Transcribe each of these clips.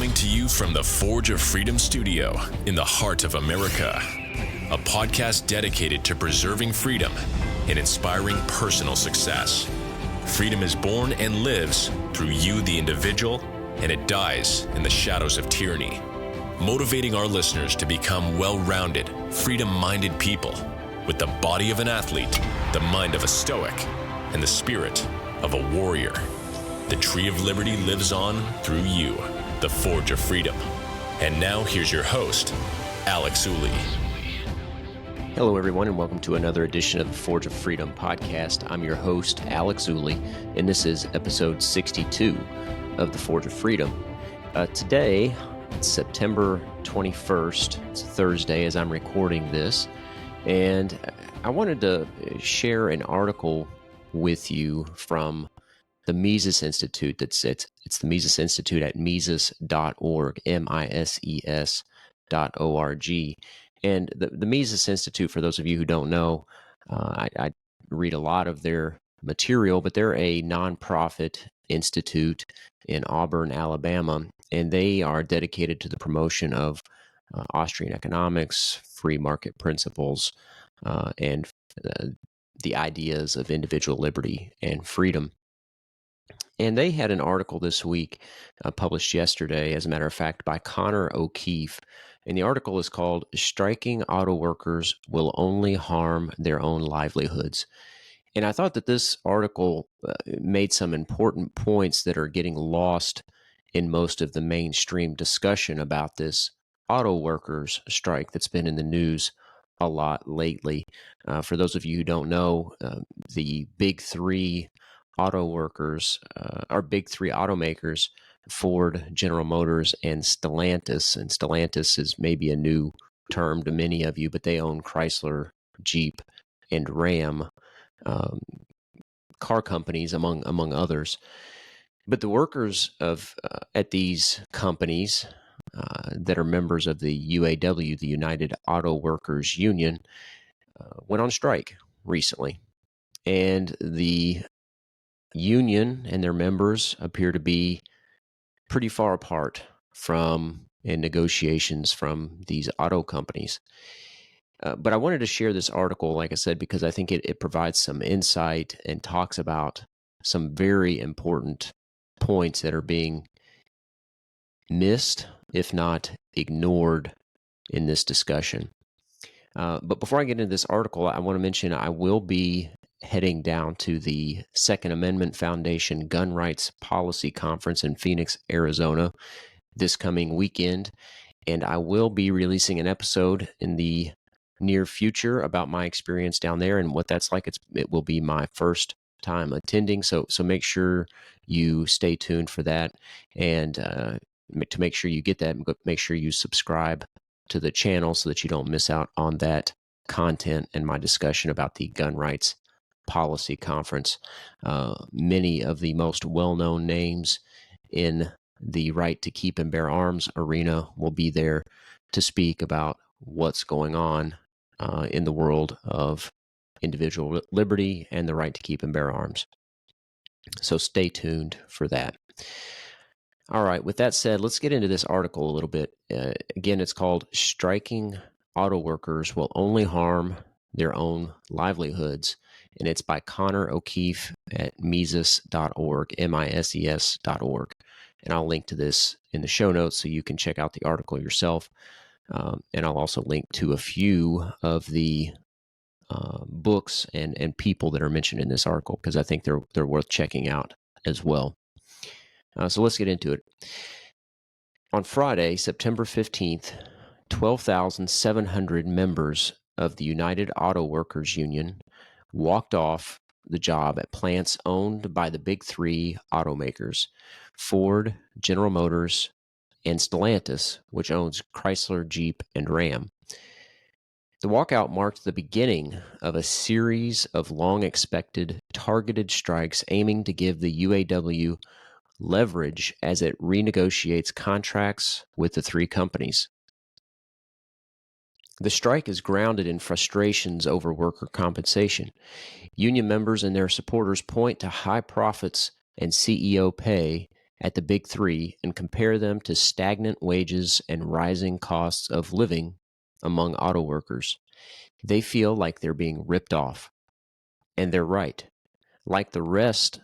Coming to you from the Forge of Freedom studio in the heart of America. A podcast dedicated to preserving freedom and inspiring personal success. Freedom is born and lives through you, the individual, and it dies in the shadows of tyranny. Motivating our listeners to become well-rounded, freedom-minded people with the body of an athlete, the mind of a stoic, and the spirit of a warrior. The tree of liberty lives on through you, the Forge of Freedom. And now here's your host, Alex Ooley. Hello, everyone, and welcome to another edition of the Forge of Freedom podcast. I'm your host, Alex Ooley, and this is episode 62 of the Forge of Freedom. Today, it's September 21st. It's Thursday as I'm recording this, and I wanted to share an article with you from the Mises Institute. It's the Mises Institute at Mises.org, Mises.org. And the Mises Institute, for those of you who don't know, I read a lot of their material, but they're a nonprofit institute in Auburn, Alabama, and they are dedicated to the promotion of Austrian economics, free market principles, and the ideas of individual liberty and freedom. And they had an article this week published yesterday, as a matter of fact, by Connor O'Keefe. And the article is called "Striking Auto Workers Will Only Harm Their Own Livelihoods." And I thought that this article made some important points that are getting lost in most of the mainstream discussion about this auto workers strike that's been in the news a lot lately. For those of you who don't know, the big three auto workers, our big three automakers, Ford, General Motors, and Stellantis. And Stellantis is maybe a new term to many of you, but they own Chrysler, Jeep, and Ram car companies, among others. But the workers of at these companies that are members of the UAW, the United Auto Workers Union, went on strike recently. And the union and their members appear to be pretty far apart in negotiations from these auto companies. But I wanted to share this article, like I said, because I think it provides some insight and talks about some very important points that are being missed, if not ignored, in this discussion. But before I get into this article, I want to mention I will be heading down to the Second Amendment Foundation Gun Rights Policy Conference in Phoenix, Arizona this coming weekend. And I will be releasing an episode in the near future about my experience down there and what that's like. It will be my first time attending. So make sure you stay tuned for that. And to make sure you get that, make sure you subscribe to the channel so that you don't miss out on that content and my discussion about the Gun Rights Policy Conference. Many of the most well-known names in the right to keep and bear arms arena will be there to speak about what's going on in the world of individual liberty and the right to keep and bear arms. So stay tuned for that. All right, with that said, let's get into this article a little bit. Again, it's called "Striking Auto Workers Will Only Harm Their Own Livelihoods," and it's by Connor O'Keefe at Mises.org, Mises.org. And I'll link to this in the show notes so you can check out the article yourself. And I'll also link to a few of the books and people that are mentioned in this article because I think they're worth checking out as well. So let's get into it. On Friday, September 15th, 12,700 members of the United Auto Workers Union walked off the job at plants owned by the big three automakers, Ford, General Motors, and Stellantis, which owns Chrysler, Jeep, and Ram. The walkout marked the beginning of a series of long-expected targeted strikes aiming to give the UAW leverage as it renegotiates contracts with the three companies. The strike is grounded in frustrations over worker compensation. Union members and their supporters point to high profits and CEO pay at the big three and compare them to stagnant wages and rising costs of living among auto workers. They feel like they're being ripped off. And they're right. Like the rest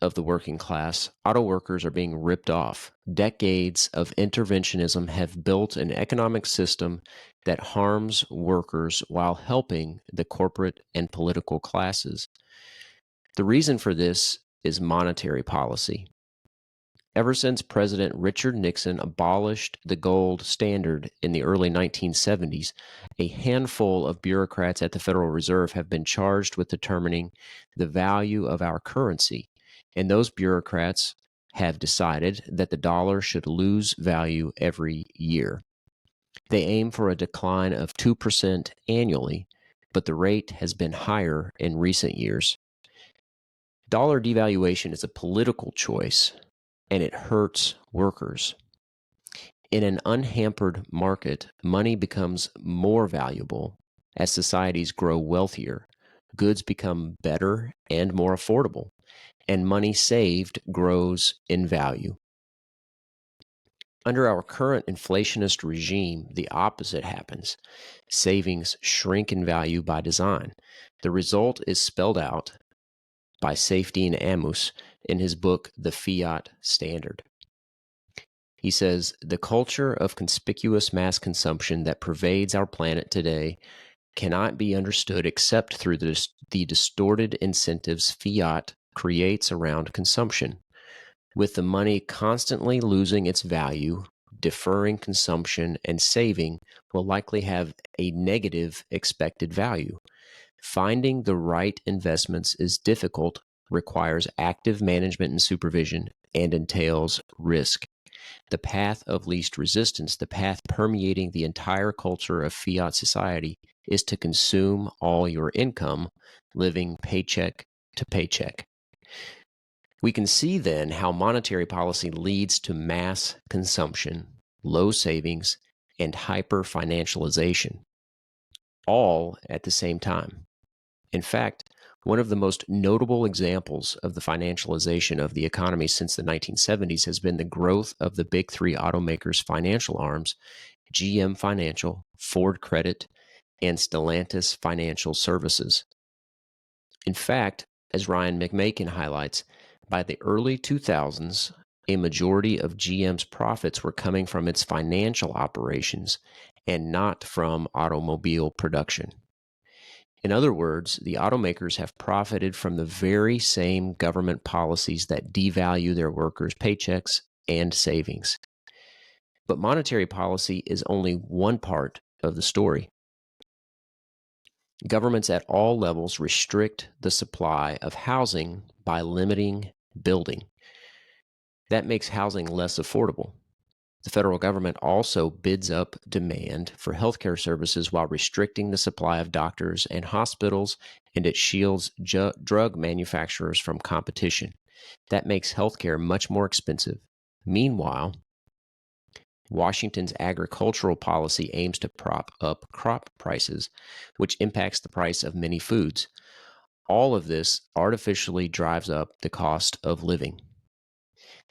of the working class, auto workers are being ripped off. Decades of interventionism have built an economic system that harms workers while helping the corporate and political classes. The reason for this is monetary policy. Ever since President Richard Nixon abolished the gold standard in the early 1970s, a handful of bureaucrats at the Federal Reserve have been charged with determining the value of our currency. And those bureaucrats have decided that the dollar should lose value every year. They aim for a decline of 2% annually, but the rate has been higher in recent years. Dollar devaluation is a political choice, and it hurts workers. In an unhampered market, money becomes more valuable as societies grow wealthier. Goods become better and more affordable, and money saved grows in value. Under our current inflationist regime, the opposite happens. Savings shrink in value by design. The result is spelled out by Safdien Ammous in his book, The Fiat Standard. He says, the culture of conspicuous mass consumption that pervades our planet today cannot be understood except through the distorted incentives fiat creates around consumption. With the money constantly losing its value, deferring consumption and saving will likely have a negative expected value. Finding the right investments is difficult, requires active management and supervision, and entails risk. The path of least resistance, the path permeating the entire culture of fiat society, is to consume all your income, living paycheck to paycheck. We can see then how monetary policy leads to mass consumption, low savings, and hyper-financialization, all at the same time. In fact, one of the most notable examples of the financialization of the economy since the 1970s has been the growth of the big three automakers' financial arms, GM Financial, Ford Credit, and Stellantis Financial Services. In fact, as Ryan McMakin highlights, by the early 2000s, a majority of GM's profits were coming from its financial operations and not from automobile production. In other words, the automakers have profited from the very same government policies that devalue their workers' paychecks and savings. But monetary policy is only one part of the story. Governments at all levels restrict the supply of housing by limiting building. That makes housing less affordable. The federal government also bids up demand for healthcare services while restricting the supply of doctors and hospitals, and it shields drug manufacturers from competition. That makes healthcare much more expensive. Meanwhile, Washington's agricultural policy aims to prop up crop prices, which impacts the price of many foods. All of this artificially drives up the cost of living.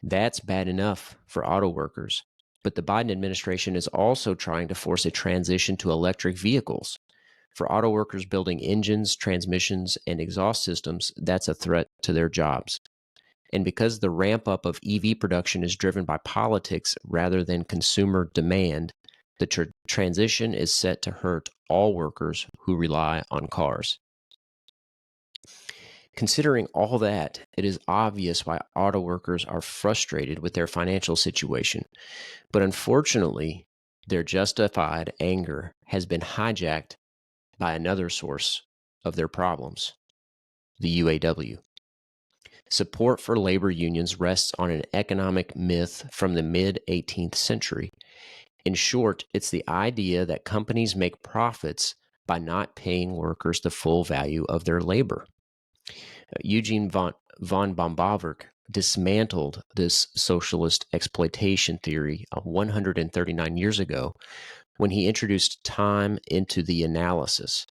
That's bad enough for auto workers. But the Biden administration is also trying to force a transition to electric vehicles. For auto workers building engines, transmissions, and exhaust systems, that's a threat to their jobs. And because the ramp up of EV production is driven by politics rather than consumer demand, the transition is set to hurt all workers who rely on cars. Considering all that, it is obvious why auto workers are frustrated with their financial situation. But unfortunately, their justified anger has been hijacked by another source of their problems, the UAW. Support for labor unions rests on an economic myth from the mid-18th century. In short, it's the idea that companies make profits by not paying workers the full value of their labor. Eugene von Bombaverk dismantled this socialist exploitation theory 139 years ago when he introduced time into the analysis.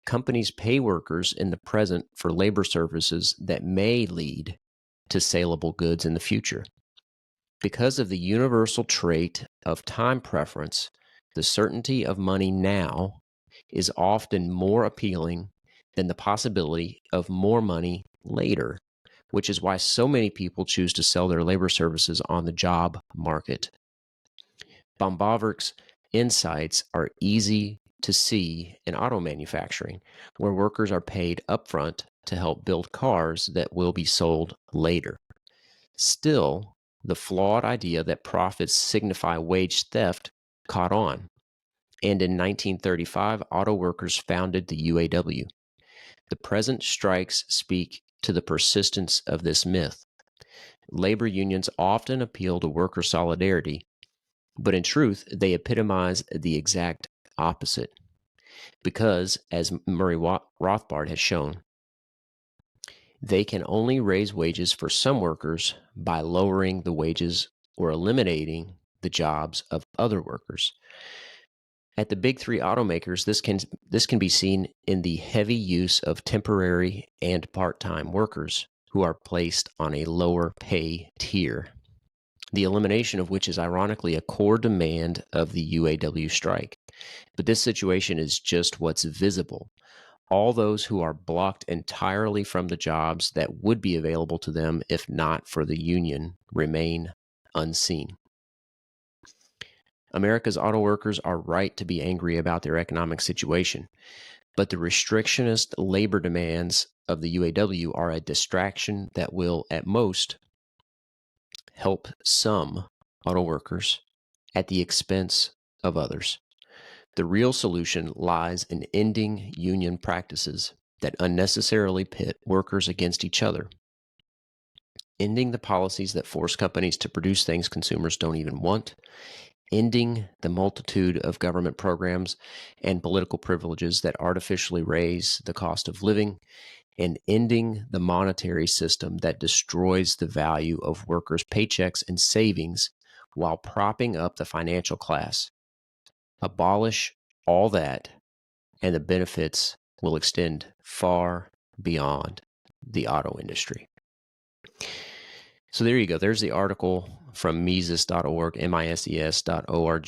Companies pay workers in the present for labor services that may lead to saleable goods in the future. Because of the universal trait of time preference, the certainty of money now is often more appealing than the possibility of more money later, which is why so many people choose to sell their labor services on the job market. Bombaverk's insights are easy to see in auto manufacturing, where workers are paid upfront to help build cars that will be sold later. Still, the flawed idea that profits signify wage theft caught on, and in 1935, auto workers founded the UAW. The present strikes speak to the persistence of this myth. Labor unions often appeal to worker solidarity, but in truth, they epitomize the exact opposite. Because, as Murray Rothbard has shown, they can only raise wages for some workers by lowering the wages or eliminating the jobs of other workers. At the big three automakers, this can be seen in the heavy use of temporary and part-time workers who are placed on a lower pay tier, the elimination of which is ironically a core demand of the UAW strike. But this situation is just what's visible. All those who are blocked entirely from the jobs that would be available to them if not for the union remain unseen. America's auto workers are right to be angry about their economic situation, but the restrictionist labor demands of the UAW are a distraction that will, at most, help some auto workers at the expense of others. The real solution lies in ending union practices that unnecessarily pit workers against each other, ending the policies that force companies to produce things consumers don't even want, ending the multitude of government programs and political privileges that artificially raise the cost of living, and ending the monetary system that destroys the value of workers' paychecks and savings while propping up the financial class. Abolish all that, and the benefits will extend far beyond the auto industry. So there you go. There's the article from Mises.org, MISES.org,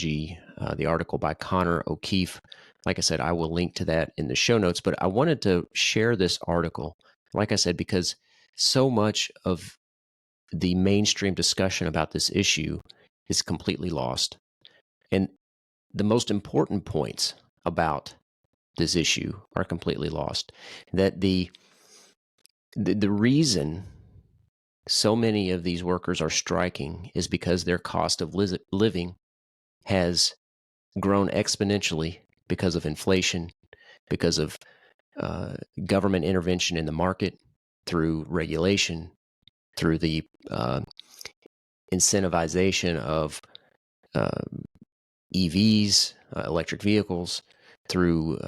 the article by Connor O'Keefe. Like I said, I will link to that in the show notes, but I wanted to share this article, like I said, because so much of the mainstream discussion about this issue is completely lost. And the most important points about this issue are completely lost. That the reason so many of these workers are striking is because their cost of living has grown exponentially because of inflation, because of government intervention in the market, through regulation, through the incentivization of EVs, electric vehicles, through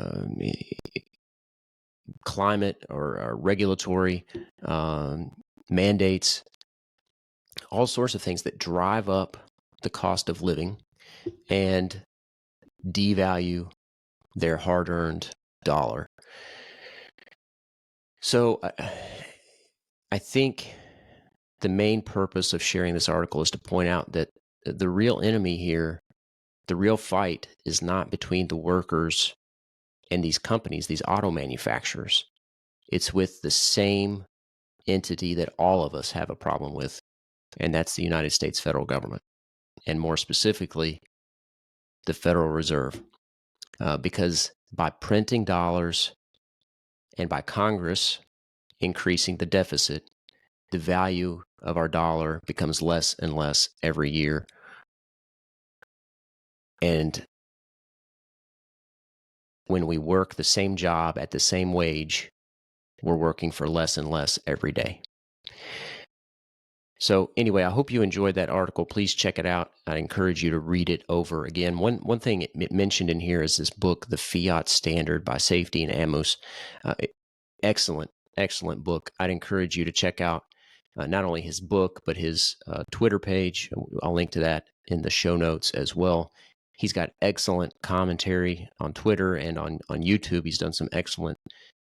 climate or regulatory mandates, all sorts of things that drive up the cost of living and devalue their hard-earned dollar. So I think the main purpose of sharing this article is to point out that the real enemy here, the real fight, is not between the workers and these companies, these auto manufacturers. It's with the same entity that all of us have a problem with, and that's the United States federal government, and more specifically, the Federal Reserve. Because by printing dollars and by Congress increasing the deficit, the value of our dollar becomes less and less every year. And when we work the same job at the same wage, we're working for less and less every day. So anyway, I hope you enjoyed that article. Please check it out. I encourage you to read it over again. One thing it mentioned in here is this book, The Fiat Standard by Safety and Amos. Excellent book. I'd encourage you to check out not only his book, but his Twitter page. I'll link to that in the show notes as well. He's got excellent commentary on Twitter and on YouTube. He's done some excellent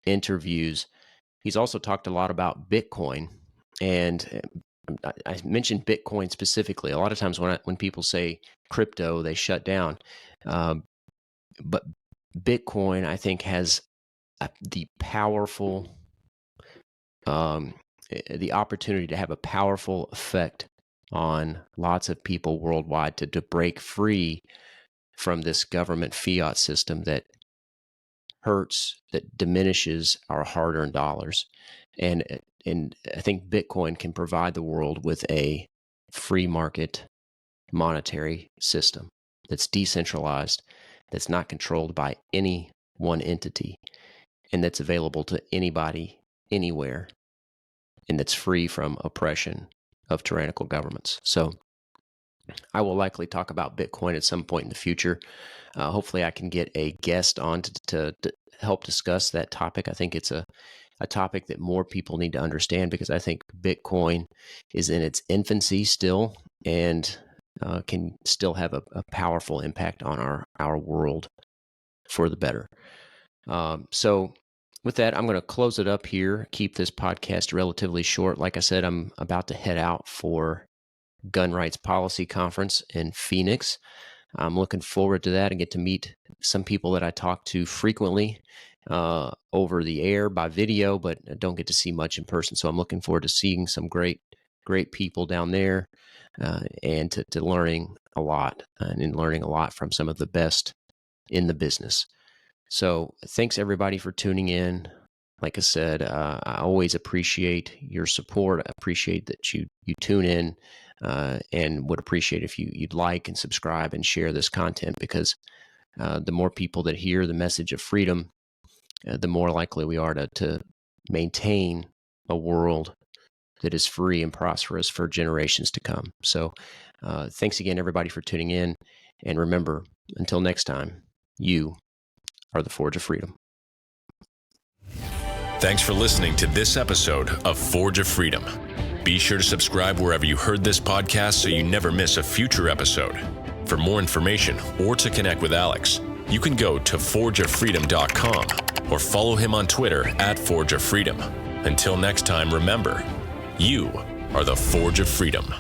interviews. He's also talked a lot about Bitcoin. And I mentioned Bitcoin specifically. A lot of times when people say crypto, they shut down. But Bitcoin, I think, has the opportunity to have a powerful effect on lots of people worldwide to break free from this government fiat system that diminishes our hard-earned dollars. And I think Bitcoin can provide the world with a free market monetary system that's decentralized, that's not controlled by any one entity, and that's available to anybody, anywhere, and that's free from oppression of tyrannical governments. So I will likely talk about Bitcoin at some point in the future. Hopefully I can get a guest on to help discuss that topic. I think it's a topic that more people need to understand, because I think Bitcoin is in its infancy still, and can still have a powerful impact on our world for the better. So with that, I'm going to close it up here, keep this podcast relatively short. Like I said, I'm about to head out for Gun Rights Policy Conference in Phoenix. I'm looking forward to that and get to meet some people that I talk to frequently over the air by video, but I don't get to see much in person. So I'm looking forward to seeing some great people down there, and to learning a lot, and learning a lot from some of the best in the business. So thanks everybody for tuning in. Like I said, I always appreciate your support. I appreciate that you tune in, and would appreciate if you'd like and subscribe and share this content, because the more people that hear the message of freedom, the more likely we are to maintain a world that is free and prosperous for generations to come. So thanks again, everybody, for tuning in. And remember, until next time, you are the Forge of Freedom. Thanks for listening to this episode of Forge of Freedom. Be sure to subscribe wherever you heard this podcast so you never miss a future episode. For more information or to connect with Alex, you can go to forgeoffreedom.com or follow him on Twitter @ForgeOfFreedom. Until next time, remember, you are the Forge of Freedom.